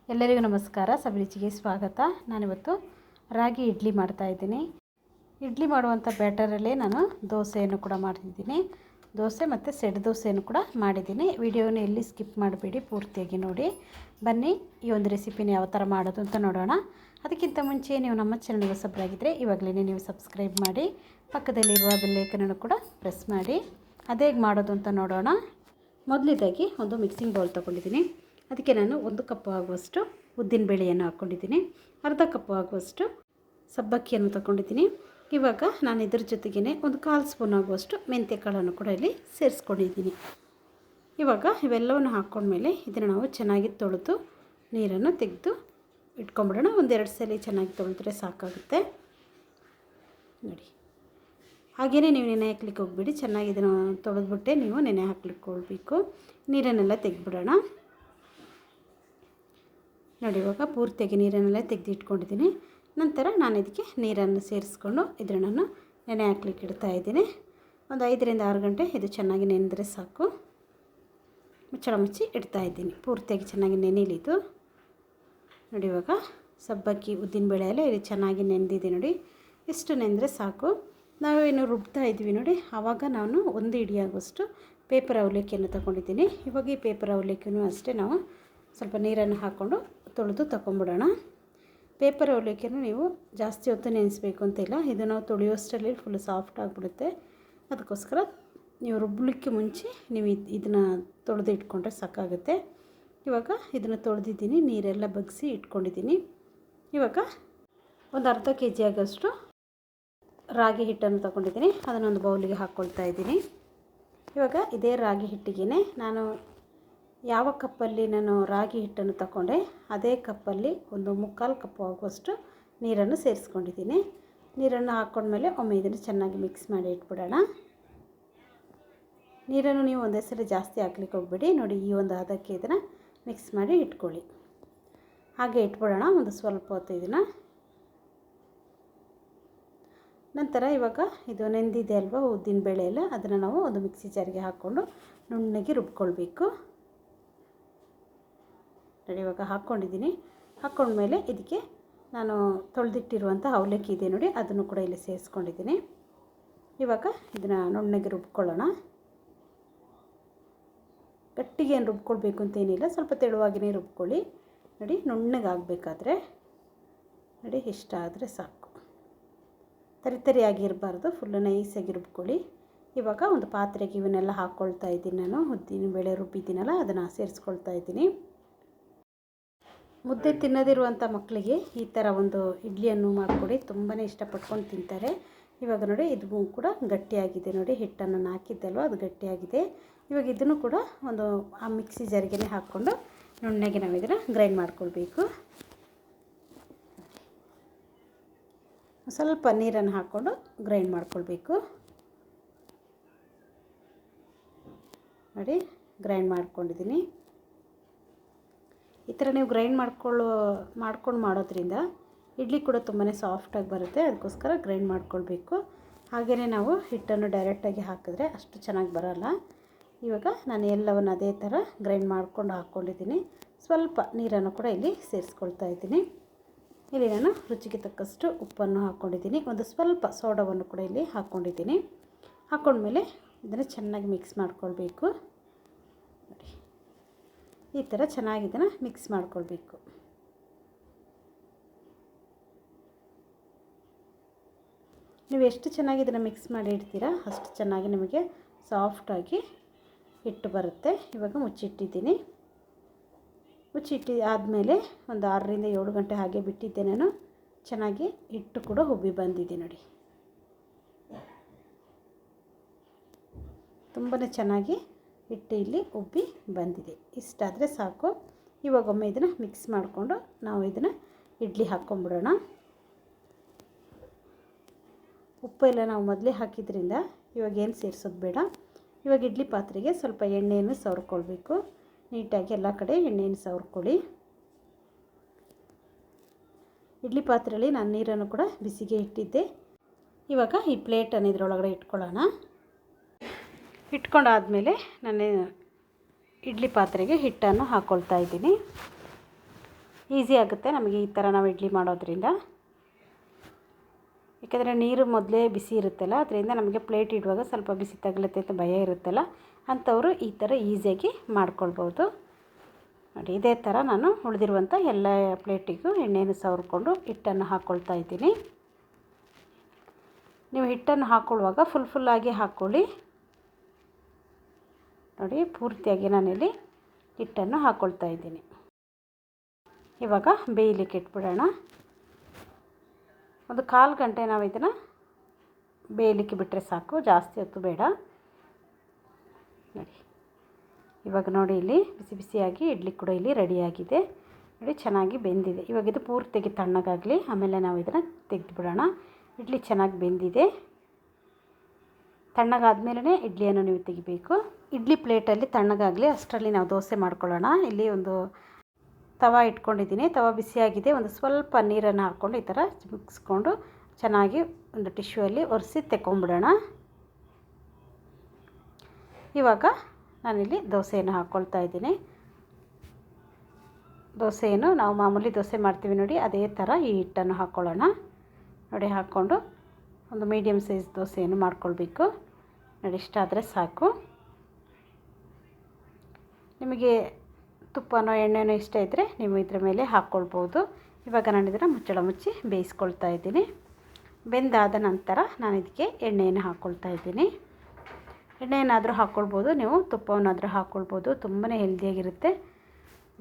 ಎಲ್ಲರಿಗೂ ನಮಸ್ಕಾರ. ಸವಿರುಚಿಗೆ ಸ್ವಾಗತ. ನಾನಿವತ್ತು ರಾಗಿ ಇಡ್ಲಿ ಮಾಡ್ತಾಯಿದ್ದೀನಿ. ಇಡ್ಲಿ ಮಾಡುವಂಥ ಬ್ಯಾಟರಲ್ಲೇ ನಾನು ದೋಸೆಯನ್ನು ಕೂಡ ಮಾಡ್ತಿದ್ದೀನಿ. ದೋಸೆ ಮತ್ತು ಸೆಟ್ ದೋಸೆಯನ್ನು ಕೂಡ ಮಾಡಿದ್ದೀನಿ. ವಿಡಿಯೋನ ಎಲ್ಲಿ ಸ್ಕಿಪ್ ಮಾಡಬೇಡಿ, ಪೂರ್ತಿಯಾಗಿ ನೋಡಿ. ಬನ್ನಿ ಈ ಒಂದು ರೆಸಿಪಿನ ಯಾವ ಥರ ಮಾಡೋದು ಅಂತ ನೋಡೋಣ. ಅದಕ್ಕಿಂತ ಮುಂಚೆ ನೀವು ನಮ್ಮ ಚಾನಲ್ಗೆ ಹೊಸಬರಾಗಿದ್ದರೆ ಇವಾಗಲೇ ನೀವು ಸಬ್ಸ್ಕ್ರೈಬ್ ಮಾಡಿ, ಪಕ್ಕದಲ್ಲಿರುವ ಬೆಲ್ಲೈಕನನ್ನು ಕೂಡ ಪ್ರೆಸ್ ಮಾಡಿ. ಅದೇ ಹೇಗೆ ಮಾಡೋದು ಅಂತ ನೋಡೋಣ. ಮೊದಲಿದಾಗಿ ಒಂದು ಮಿಕ್ಸಿಂಗ್ ಬೌಲ್ ತೊಗೊಂಡಿದ್ದೀನಿ. ಅದಕ್ಕೆ ನಾನು 1 ಕಪ್ ಆಗುವಷ್ಟು ಉದ್ದಿನ ಬೇಳೆಯನ್ನು ಹಾಕ್ಕೊಂಡಿದ್ದೀನಿ. ಅರ್ಧ ಕಪ್ ಆಗುವಷ್ಟು ಸಬ್ಬಕ್ಕಿಯನ್ನು ತಗೊಂಡಿದ್ದೀನಿ. ಇವಾಗ ನಾನು ಇದ್ರ ಜೊತೆಗೇ 1/4 ಸ್ಪೂನ್ ಆಗುವಷ್ಟು ಮೆಂತ್ಯ ಕಾಳನ್ನು ಕೂಡ ಇಲ್ಲಿ ಸೇರಿಸ್ಕೊಂಡಿದ್ದೀನಿ. ಇವಾಗ ಇವೆಲ್ಲವನ್ನು ಹಾಕ್ಕೊಂಡ್ಮೇಲೆ ಇದನ್ನು ನಾವು ಚೆನ್ನಾಗಿ ತೊಳೆದು ನೀರನ್ನು ತೆಗೆದು ಇಟ್ಕೊಂಬಿಡೋಣ. 1-2 ಸಲ ಚೆನ್ನಾಗಿ ತೊಳೆದ್ರೆ ಸಾಕಾಗುತ್ತೆ ನೋಡಿ. ಹಾಗೆಯೇ ನೀವು ನೆನೆ ಹಾಕ್ಲಿಕ್ಕೆ ಹೋಗ್ಬಿಡಿ. ಚೆನ್ನಾಗಿ ಇದನ್ನು ತೊಳೆದ್ಬಿಟ್ಟೆ ನೀವು ನೆನೆ ಹಾಕ್ಲಿಕ್ಕೆ ಹೋಗಬೇಕು. ನೀರನ್ನೆಲ್ಲ ತೆಗೆದ್ಬಿಡೋಣ ನೋಡಿ. ಇವಾಗ ಪೂರ್ತಿಯಾಗಿ ನೀರನ್ನೆಲ್ಲ ತೆಗೆದು ಇಟ್ಕೊಂಡಿದ್ದೀನಿ. ನಂತರ ನಾನು ಇದಕ್ಕೆ ನೀರನ್ನು ಸೇರಿಸ್ಕೊಂಡು ಇದನ್ನು ನಾನು ನೆನೆ ಹಾಕ್ಲಿಕ್ಕೆ ಇಡ್ತಾಯಿದ್ದೀನಿ. ಒಂದು 5-6 ಗಂಟೆ ಇದು ಚೆನ್ನಾಗಿ ನೆನೆದರೆ ಸಾಕು. ಮುಚ್ಚಳ ಮುಚ್ಚಿ ಇಡ್ತಾಯಿದ್ದೀನಿ. ಪೂರ್ತಿಯಾಗಿ ಚೆನ್ನಾಗಿ ನೆನೆಲಿದ್ದು ನೋಡಿ. ಇವಾಗ ಸಬ್ಬಕ್ಕಿ ಉದ್ದಿನಬೇಳೆ ಎಲ್ಲ ಇಲ್ಲಿ ಚೆನ್ನಾಗಿ ನೆನೆದಿದೆ ನೋಡಿ. ಇಷ್ಟು ನೆಂದರೆ ಸಾಕು. ನಾವೇನು ರುಬ್ತಾ ಇದ್ವಿ ನೋಡಿ, ಆವಾಗ ನಾನು 1 ಹಿಡಿ ಆಗುವಷ್ಟು ಪೇಪರ್ ಅವಲಕ್ಕಿಯನ್ನು ತಗೊಂಡಿದ್ದೀನಿ. ಇವಾಗ ಈ ಪೇಪರ್ ಅವಲಕ್ಕಿನೂ ಅಷ್ಟೇ ನಾವು ಸ್ವಲ್ಪ ನೀರನ್ನು ಹಾಕ್ಕೊಂಡು ತೊಳೆದು ತಗೊಂಬಿಡೋಣ. ಪೇಪರ್ ಅವಲಕ್ಕಿಯನ್ನು ನೀವು ಜಾಸ್ತಿ ಹೊತ್ತು ನೆನೆಸಬೇಕು ಅಂತಿಲ್ಲ. ಇದು ನಾವು ತೊಳೆಯೋಷ್ಟರಲ್ಲಿ ಫುಲ್ ಸಾಫ್ಟ್ ಆಗಿಬಿಡುತ್ತೆ. ಅದಕ್ಕೋಸ್ಕರ ನೀವು ರುಬ್ಬಲಿಕ್ಕೆ ಮುಂಚೆ ನೀವು ಇದನ್ನು ತೊಳೆದು ಇಟ್ಕೊಂಡ್ರೆ ಸಾಕಾಗುತ್ತೆ. ಇವಾಗ ಇದನ್ನು ತೊಳೆದಿದ್ದೀನಿ, ನೀರೆಲ್ಲ ಬಗ್ಗಿಸಿ ಇಟ್ಕೊಂಡಿದ್ದೀನಿ. ಇವಾಗ ಒಂದು ಅರ್ಧ kg ಆಗೋಷ್ಟು ರಾಗಿ ಹಿಟ್ಟನ್ನು ತಗೊಂಡಿದ್ದೀನಿ. ಅದನ್ನೊಂದು ಬೌಲಿಗೆ ಹಾಕ್ಕೊಳ್ತಾ ಇದ್ದೀನಿ. ಇವಾಗ ಇದೇ ರಾಗಿ ಹಿಟ್ಟಿಗೆ ನಾನು ಯಾವ ಕಪ್ಪಲ್ಲಿ ನಾನು ರಾಗಿ ಹಿಟ್ಟನ್ನು ತಗೊಂಡೆ ಅದೇ ಕಪ್ಪಲ್ಲಿ 1/4 ಕಪ್ ಆಗುವಷ್ಟು ನೀರನ್ನು ಸೇರಿಸ್ಕೊಂಡಿದ್ದೀನಿ. ನೀರನ್ನು ಹಾಕ್ಕೊಂಡ್ಮೇಲೆ ಒಮ್ಮೆ ಇದನ್ನು ಚೆನ್ನಾಗಿ ಮಿಕ್ಸ್ ಮಾಡಿ ಇಟ್ಬಿಡೋಣ. ನೀರನ್ನು ನೀವು ಒಂದೇ ಸಲ ಜಾಸ್ತಿ ಹಾಕ್ಲಿಕ್ಕೆ ಹೋಗ್ಬೇಡಿ ನೋಡಿ. ಈ ಒಂದು ಹದಕ್ಕೆ ಇದನ್ನು ಮಿಕ್ಸ್ ಮಾಡಿ ಇಟ್ಕೊಳ್ಳಿ. ಹಾಗೆ ಇಟ್ಬಿಡೋಣ ಒಂದು ಸ್ವಲ್ಪ ಹೊತ್ತು ಇದನ್ನು. ನಂತರ ಇವಾಗ ಇದು ನೆಂದಿದೆ ಅಲ್ವಾ ಉದ್ದಿನ ಬೇಳೆ ಎಲ್ಲ, ಅದನ್ನು ನಾವು ಒಂದು ಮಿಕ್ಸಿ ಜಾರಿಗೆ ಹಾಕ್ಕೊಂಡು ನುಣ್ಣಗೆ ರುಬ್ಕೊಳ್ಬೇಕು ನೋಡಿ. ಇವಾಗ ಹಾಕ್ಕೊಂಡಿದ್ದೀನಿ. ಹಾಕ್ಕೊಂಡ್ಮೇಲೆ ಇದಕ್ಕೆ ನಾನು ತೊಳೆದಿಟ್ಟಿರುವಂಥ ಅವಲಕ್ಕಿ ಇದೆ ನೋಡಿ, ಅದನ್ನು ಕೂಡ ಇಲ್ಲಿ ಸೇರಿಸ್ಕೊಂಡಿದ್ದೀನಿ. ಇವಾಗ ಇದನ್ನು ನುಣ್ಣಗೆ ರುಬ್ಕೊಳ್ಳೋಣ. ಗಟ್ಟಿಗೆ ಏನು ರುಬ್ಕೊಳ್ಬೇಕು ಅಂತೇನಿಲ್ಲ, ಸ್ವಲ್ಪ ತೆಳುವಾಗಿಯೇ ರುಬ್ಕೊಳ್ಳಿ ನೋಡಿ. ನುಣ್ಣಗೆ ಆಗಬೇಕಾದ್ರೆ ನೋಡಿ ಇಷ್ಟ ಆದರೆ ಸಾಕು. ತರಿಯಾಗಿರಬಾರ್ದು, ಫುಲ್ಲು ನೈಸಾಗಿ ರುಬ್ಕೊಳ್ಳಿ. ಇವಾಗ ಒಂದು ಪಾತ್ರೆಗೆ ಇವನ್ನೆಲ್ಲ ಹಾಕ್ಕೊಳ್ತಾ ಇದ್ದೀನಿ. ನಾನು ಉದ್ದಿನ ಬೇಳೆ ರುಬ್ಬಿದ್ದೀನಲ್ಲ ಅದನ್ನು ಸೇರಿಸ್ಕೊಳ್ತಾ ಇದ್ದೀನಿ. ಮುದ್ದೆ ತಿನ್ನೋದಿರುವಂಥ ಮಕ್ಕಳಿಗೆ ಈ ಥರ ಒಂದು ಇಡ್ಲಿಯನ್ನು ಮಾಡಿಕೊಡಿ, ತುಂಬಾ ಇಷ್ಟಪಟ್ಕೊಂಡು ತಿಂತಾರೆ. ಇವಾಗ ನೋಡಿ ಇದು ಕೂಡ ಗಟ್ಟಿಯಾಗಿದೆ ನೋಡಿ. ಹಿಟ್ಟನ್ನು ಹಾಕಿದ್ದೆ ಅಲ್ವ ಅದು ಗಟ್ಟಿಯಾಗಿದೆ. ಇವಾಗ ಇದನ್ನು ಕೂಡ ಒಂದು ಆ ಮಿಕ್ಸಿ ಜಾರಿಗೆ ಹಾಕ್ಕೊಂಡು ನುಣ್ಣಗೆ ನಾವು ಇದನ್ನು ಗ್ರೈಂಡ್ ಮಾಡ್ಕೊಳ್ಬೇಕು. ಸ್ವಲ್ಪ ನೀರನ್ನು ಹಾಕ್ಕೊಂಡು ಗ್ರೈಂಡ್ ಮಾಡ್ಕೊಳ್ಬೇಕು ನೋಡಿ. ಗ್ರೈಂಡ್ ಮಾಡ್ಕೊಂಡಿದ್ದೀನಿ. ಈ ಥರ ನೀವು ಗ್ರೈಂಡ್ ಮಾಡ್ಕೊಂಡು ಮಾಡೋದ್ರಿಂದ ಇಡ್ಲಿ ಕೂಡ ತುಂಬಾ ಸಾಫ್ಟಾಗಿ ಬರುತ್ತೆ. ಅದಕ್ಕೋಸ್ಕರ ಗ್ರೈಂಡ್ ಮಾಡ್ಕೊಳ್ಬೇಕು. ಹಾಗೆಯೇ ನಾವು ಹಿಟ್ಟನ್ನು ಡೈರೆಕ್ಟಾಗಿ ಹಾಕಿದ್ರೆ ಅಷ್ಟು ಚೆನ್ನಾಗಿ ಬರೋಲ್ಲ. ಇವಾಗ ನಾನು ಎಲ್ಲವನ್ನು ಅದೇ ಥರ ಗ್ರೈಂಡ್ ಮಾಡ್ಕೊಂಡು ಹಾಕ್ಕೊಂಡಿದ್ದೀನಿ. ಸ್ವಲ್ಪ ನೀರನ್ನು ಕೂಡ ಇಲ್ಲಿ ಸೇರಿಸ್ಕೊಳ್ತಾ ಇದ್ದೀನಿ. ಇಲ್ಲಿ ನಾನು ರುಚಿಗೆ ತಕ್ಕಷ್ಟು ಉಪ್ಪನ್ನು ಹಾಕ್ಕೊಂಡಿದ್ದೀನಿ. ಒಂದು ಸ್ವಲ್ಪ ಸೋಡಾವನ್ನು ಕೂಡ ಇಲ್ಲಿ ಹಾಕ್ಕೊಂಡಿದ್ದೀನಿ. ಹಾಕ್ಕೊಂಡ್ಮೇಲೆ ಇದನ್ನು ಚೆನ್ನಾಗಿ ಮಿಕ್ಸ್ ಮಾಡ್ಕೊಳ್ಬೇಕು ನೋಡಿ. ಈ ಥರ ಚೆನ್ನಾಗಿ ಇದನ್ನು ಮಿಕ್ಸ್ ಮಾಡ್ಕೊಳ್ಬೇಕು. ನೀವು ಎಷ್ಟು ಚೆನ್ನಾಗಿ ಇದನ್ನು ಮಿಕ್ಸ್ ಮಾಡಿ ಇಡ್ತೀರಾ ಅಷ್ಟು ಚೆನ್ನಾಗಿ ನಿಮಗೆ ಸಾಫ್ಟಾಗಿ ಹಿಟ್ಟು ಬರುತ್ತೆ. ಇವಾಗ ಮುಚ್ಚಿಟ್ಟಿದ್ದೀನಿ. ಮುಚ್ಚಿಟ್ಟು ಆದಮೇಲೆ ಒಂದು 6-7 ಗಂಟೆ ಹಾಗೆ ಬಿಟ್ಟಿದ್ದೆ ನಾನು. ಚೆನ್ನಾಗಿ ಹಿಟ್ಟು ಕೂಡ ಉಬ್ಬಿ ಬಂದಿದೆ ನೋಡಿ. ತುಂಬಾ ಚೆನ್ನಾಗಿ ಹಿಟ್ಟು ಇಲ್ಲಿ ಉಬ್ಬಿ ಬಂದಿದೆ. ಇಷ್ಟಾದರೆ ಸಾಕು. ಇವಾಗೊಮ್ಮೆ ಇದನ್ನು ಮಿಕ್ಸ್ ಮಾಡಿಕೊಂಡು ನಾವು ಇದನ್ನು ಇಡ್ಲಿ ಹಾಕ್ಕೊಂಬಿಡೋಣ. ಉಪ್ಪು ಎಲ್ಲ ನಾವು ಮೊದಲೇ ಹಾಕಿದ್ರಿಂದ ಇವಾಗ ಏನು ಸೇರಿಸೋದು ಬೇಡ. ಇವಾಗ ಇಡ್ಲಿ ಪಾತ್ರೆಗೆ ಸ್ವಲ್ಪ ಎಣ್ಣೆಯನ್ನು ಸವರ್ಕೊಳ್ಬೇಕು. ನೀಟಾಗಿ ಎಲ್ಲ ಕಡೆ ಎಣ್ಣೆಯನ್ನು ಸವರ್ಕೊಳ್ಳಿ. ಇಡ್ಲಿ ಪಾತ್ರೆಯಲ್ಲಿ ನಾನು ನೀರನ್ನು ಕೂಡ ಬಿಸಿಗೆ ಇಟ್ಟಿದ್ದೆ. ಇವಾಗ ಈ ಪ್ಲೇಟನ್ನು ಇದರೊಳಗಡೆ ಇಟ್ಕೊಳ್ಳೋಣ. ಇಟ್ಕೊಂಡಾದಮೇಲೆ ನಾನು ಇಡ್ಲಿ ಪಾತ್ರೆಗೆ ಹಿಟ್ಟನ್ನು ಹಾಕ್ಕೊಳ್ತಾ ಇದ್ದೀನಿ. ಈಸಿ ಆಗುತ್ತೆ ನಮಗೆ ಈ ಥರ ನಾವು ಇಡ್ಲಿ ಮಾಡೋದ್ರಿಂದ. ಯಾಕೆಂದರೆ ನೀರು ಮೊದಲೇ ಬಿಸಿ ಇರುತ್ತಲ್ಲ, ಅದರಿಂದ ನಮಗೆ ಪ್ಲೇಟ್ ಇಡುವಾಗ ಸ್ವಲ್ಪ ಬಿಸಿ ತಗಲುತ್ತೆ ಅಂತ ಭಯ ಇರುತ್ತಲ್ಲ, ಅಂಥವರು ಈ ಥರ ಈಸಿಯಾಗಿ ಮಾಡ್ಕೊಳ್ಬೋದು. ನೋಡಿ ಇದೇ ಥರ ನಾನು ಉಳಿದಿರುವಂಥ ಎಲ್ಲ ಪ್ಲೇಟಿಗೂ ಎಣ್ಣೆಯನ್ನು ಸವರ್ಕೊಂಡು ಹಿಟ್ಟನ್ನು ಹಾಕ್ಕೊಳ್ತಾ ಇದ್ದೀನಿ. ನೀವು ಹಿಟ್ಟನ್ನು ಹಾಕ್ಕೊಳ್ಳುವಾಗ ಫುಲ್ಲಾಗಿ ಹಾಕ್ಕೊಳ್ಳಿ. ನೋಡಿ ಪೂರ್ತಿಯಾಗಿ ನಾನಿಲ್ಲಿ ಹಿಟ್ಟನ್ನು ಹಾಕ್ಕೊಳ್ತಾ ಇದ್ದೀನಿ. ಇವಾಗ ಬೇಯಲಿಕ್ಕೆ ಇಟ್ಬಿಡೋಣ. ಒಂದು 1/4 ಗಂಟೆ ನಾವು ಇದನ್ನು ಬೇಯಲಿಕ್ಕೆ ಬಿಟ್ಟರೆ ಸಾಕು, ಜಾಸ್ತಿ ಹೊತ್ತು ಬೇಡ. ನೋಡಿ ಇವಾಗ ನೋಡಿ ಇಲ್ಲಿ ಬಿಸಿ ಬಿಸಿಯಾಗಿ ಇಡ್ಲಿ ಕೂಡ ಇಲ್ಲಿ ರೆಡಿಯಾಗಿದೆ. ನೋಡಿ ಚೆನ್ನಾಗಿ ಬೆಂದಿದೆ. ಇವಾಗ ಇದು ಪೂರ್ತಿಯಾಗಿ ತಣ್ಣಗಾಗಲಿ, ಆಮೇಲೆ ನಾವು ಇದನ್ನು ತೆಗೆದುಬಿಡೋಣ. ಇಡ್ಲಿ ಚೆನ್ನಾಗಿ ಬೆಂದಿದೆ. ತಣ್ಣಗಾದ್ಮೇಲೆ ಇಡ್ಲಿಯನ್ನು ನೀವು ತೆಗಿಬೇಕು. ಇಡ್ಲಿ ಪ್ಲೇಟಲ್ಲಿ ತಣ್ಣಗಾಗಲಿ, ಅಷ್ಟರಲ್ಲಿ ನಾವು ದೋಸೆ ಮಾಡ್ಕೊಳ್ಳೋಣ. ಇಲ್ಲಿ ಒಂದು ತವ ಇಟ್ಕೊಂಡಿದ್ದೀನಿ. ತವ ಬಿಸಿಯಾಗಿದೆ. ಒಂದು ಸ್ವಲ್ಪ ನೀರನ್ನು ಹಾಕ್ಕೊಂಡು ಈ ಥರ ಮುಗಿಸ್ಕೊಂಡು ಚೆನ್ನಾಗಿ ಒಂದು ಟಿಶ್ಯೂಯಲ್ಲಿ ಒರೆಸಿ ತೆಕ್ಕೊಂಬಿಡೋಣ. ಇವಾಗ ನಾನಿಲ್ಲಿ ದೋಸೆಯನ್ನು ಹಾಕ್ಕೊಳ್ತಾ ಇದ್ದೀನಿ. ದೋಸೆಯನ್ನು ನಾವು ಮಾಮೂಲಿ ದೋಸೆ ಮಾಡ್ತೀವಿ ನೋಡಿ, ಅದೇ ಥರ ಈ ಹಿಟ್ಟನ್ನು ಹಾಕ್ಕೊಳ್ಳೋಣ. ನೋಡಿ ಹಾಕ್ಕೊಂಡು ಒಂದು ಮೀಡಿಯಮ್ ಸೈಜ್ ದೋಸೆಯನ್ನು ಮಾಡ್ಕೊಳ್ಬೇಕು. ನೋಡಿ ಇಷ್ಟಾದರೆ ಸಾಕು. ನಿಮಗೆ ತುಪ್ಪನೋ ಎಣ್ಣೆನೋ ಇಷ್ಟ ಇದ್ದರೆ ನೀವು ಇದ್ರ ಮೇಲೆ ಹಾಕ್ಕೊಳ್ಬೋದು. ಇವಾಗ ನಾನು ಇದನ್ನು ಮುಚ್ಚಳ ಮುಚ್ಚಿ ಬೇಯಿಸ್ಕೊಳ್ತಾ ಇದ್ದೀನಿ. ಬೆಂದಾದ ನಂತರ ನಾನು ಇದಕ್ಕೆ ಎಣ್ಣೆಯನ್ನು ಹಾಕ್ಕೊಳ್ತಾ ಇದ್ದೀನಿ. ಎಣ್ಣೆಯನ್ನಾದರೂ ಹಾಕ್ಕೊಳ್ಬೋದು, ನೀವು ತುಪ್ಪವನ್ನಾದರೂ ಹಾಕ್ಕೊಳ್ಬೋದು. ತುಂಬಾ ಹೆಲ್ದಿಯಾಗಿರುತ್ತೆ.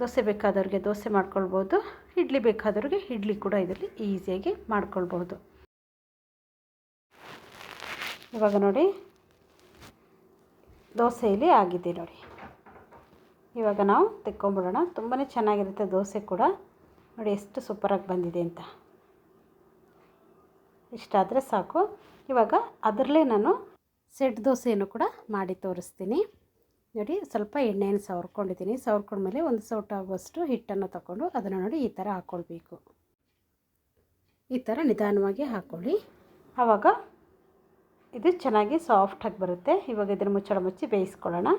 ದೋಸೆ ಬೇಕಾದವ್ರಿಗೆ ದೋಸೆ ಮಾಡ್ಕೊಳ್ಬೋದು, ಇಡ್ಲಿ ಬೇಕಾದವ್ರಿಗೆ ಇಡ್ಲಿ ಕೂಡ ಇದರಲ್ಲಿ ಈಸಿಯಾಗಿ ಮಾಡ್ಕೊಳ್ಬೋದು. ಇವಾಗ ನೋಡಿ ದೋಸೆಯಲ್ಲಿ ಆಗಿದೆ ನೋಡಿ. ಇವಾಗ ನಾವು ತೆಕ್ಕೊಂಬಿಡೋಣ. ತುಂಬಾ ಚೆನ್ನಾಗಿರುತ್ತೆ ದೋಸೆ ಕೂಡ. ನೋಡಿ ಎಷ್ಟು ಸೂಪರಾಗಿ ಬಂದಿದೆ ಅಂತ. ಇಷ್ಟಾದರೆ ಸಾಕು. ಇವಾಗ ಅದರಲ್ಲೇ ನಾನು ಸೆಟ್ ದೋಸೆಯನ್ನು ಕೂಡ ಮಾಡಿ ತೋರಿಸ್ತೀನಿ. ನೋಡಿ ಸ್ವಲ್ಪ ಎಣ್ಣೆಯನ್ನು ಸವರ್ಕೊಂಡಿದ್ದೀನಿ. ಸವರ್ಕೊಂಡ್ಮೇಲೆ ಒಂದು ಸೌಟ್ ಆಗುವಷ್ಟು ಹಿಟ್ಟನ್ನು ತಗೊಂಡು ಅದನ್ನು ನೋಡಿ ಈ ಥರ ಹಾಕ್ಕೊಳ್ಬೇಕು. ಈ ಥರ ನಿಧಾನವಾಗಿ ಹಾಕ್ಕೊಳ್ಳಿ. ಆವಾಗ ಇದು ಚೆನ್ನಾಗಿ ಸಾಫ್ಟಾಗಿ ಬರುತ್ತೆ. ಇವಾಗ ಇದನ್ನು ಮುಚ್ಚಳ ಮುಚ್ಚಿ ಬೇಯಿಸ್ಕೊಳ್ಳೋಣ.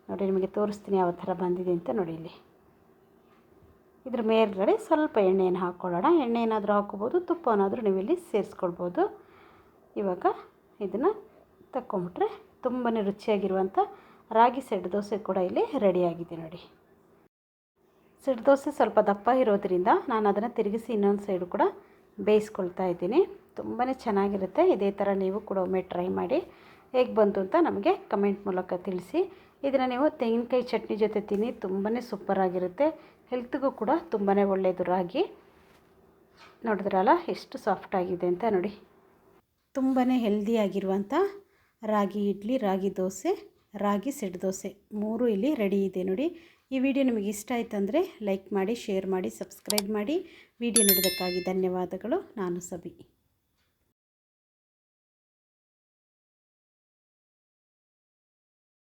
ನೋಡಿ ನಿಮಗೆ ತೋರಿಸ್ತೀನಿ ಯಾವ ಥರ ಬಂದಿದೆ ಅಂತ. ನೋಡಿ ಇಲ್ಲಿ ಇದ್ರ ಮೇಲ್ಗಡೆ ಸ್ವಲ್ಪ ಎಣ್ಣೆಯನ್ನು ಹಾಕ್ಕೊಳ್ಳೋಣ. ಎಣ್ಣೆಯನ್ನಾದರೂ ಹಾಕ್ಕೊಬೋದು, ತುಪ್ಪವನ್ನಾದರೂ ನೀವು ಇಲ್ಲಿ ಸೇರಿಸ್ಕೊಳ್ಬೋದು. ಇವಾಗ ಇದನ್ನು ತಕ್ಕೊಂಬಿಟ್ರೆ ತುಂಬಾ ರುಚಿಯಾಗಿರುವಂಥ ರಾಗಿ ಸೆಟ್ ದೋಸೆ ಕೂಡ ಇಲ್ಲಿ ರೆಡಿಯಾಗಿದೆ ನೋಡಿ. ಸೆಟ್ ದೋಸೆ ಸ್ವಲ್ಪ ದಪ್ಪ ಇರೋದ್ರಿಂದ ನಾನು ಅದನ್ನು ತಿರುಗಿಸಿ ಇನ್ನೊಂದು ಸೈಡು ಕೂಡ ಬೇಯಿಸ್ಕೊಳ್ತಾ ಇದ್ದೀನಿ. ತುಂಬಾ ಚೆನ್ನಾಗಿರುತ್ತೆ. ಇದೇ ಥರ ನೀವು ಕೂಡ ಒಮ್ಮೆ ಟ್ರೈ ಮಾಡಿ. ಹೇಗೆ ಬಂತು ಅಂತ ನಮಗೆ ಕಮೆಂಟ್ ಮೂಲಕ ತಿಳಿಸಿ. ಇದನ್ನು ನೀವು ತೆಂಗಿನಕಾಯಿ ಚಟ್ನಿ ಜೊತೆ ತಿನ್ನಿ, ತುಂಬಾ ಸೂಪರಾಗಿರುತ್ತೆ. ಹೆಲ್ತ್ಗೂ ಕೂಡ ತುಂಬಾ ಒಳ್ಳೆಯದು. ರಾಗಿ ನೋಡಿದ್ರಲ್ಲ ಎಷ್ಟು ಸಾಫ್ಟಾಗಿದೆ ಅಂತ. ನೋಡಿ ತುಂಬಾ ಹೆಲ್ದಿಯಾಗಿರುವಂಥ ರಾಗಿ ಇಡ್ಲಿ, ರಾಗಿ ದೋಸೆ, ರಾಗಿ ಸೆಟ್ ದೋಸೆ 3 ಇಲ್ಲಿ ರೆಡಿ ಇದೆ ನೋಡಿ. ಈ ವಿಡಿಯೋ ನಿಮಗೆ ಇಷ್ಟ ಆಯಿತು ಅಂದರೆ ಲೈಕ್ ಮಾಡಿ, ಶೇರ್ ಮಾಡಿ, ಸಬ್ಸ್ಕ್ರೈಬ್ ಮಾಡಿ. ವಿಡಿಯೋ ನೋಡೋದಕ್ಕಾಗಿ ಧನ್ಯವಾದಗಳು. ನಾನು ಸಬಿ.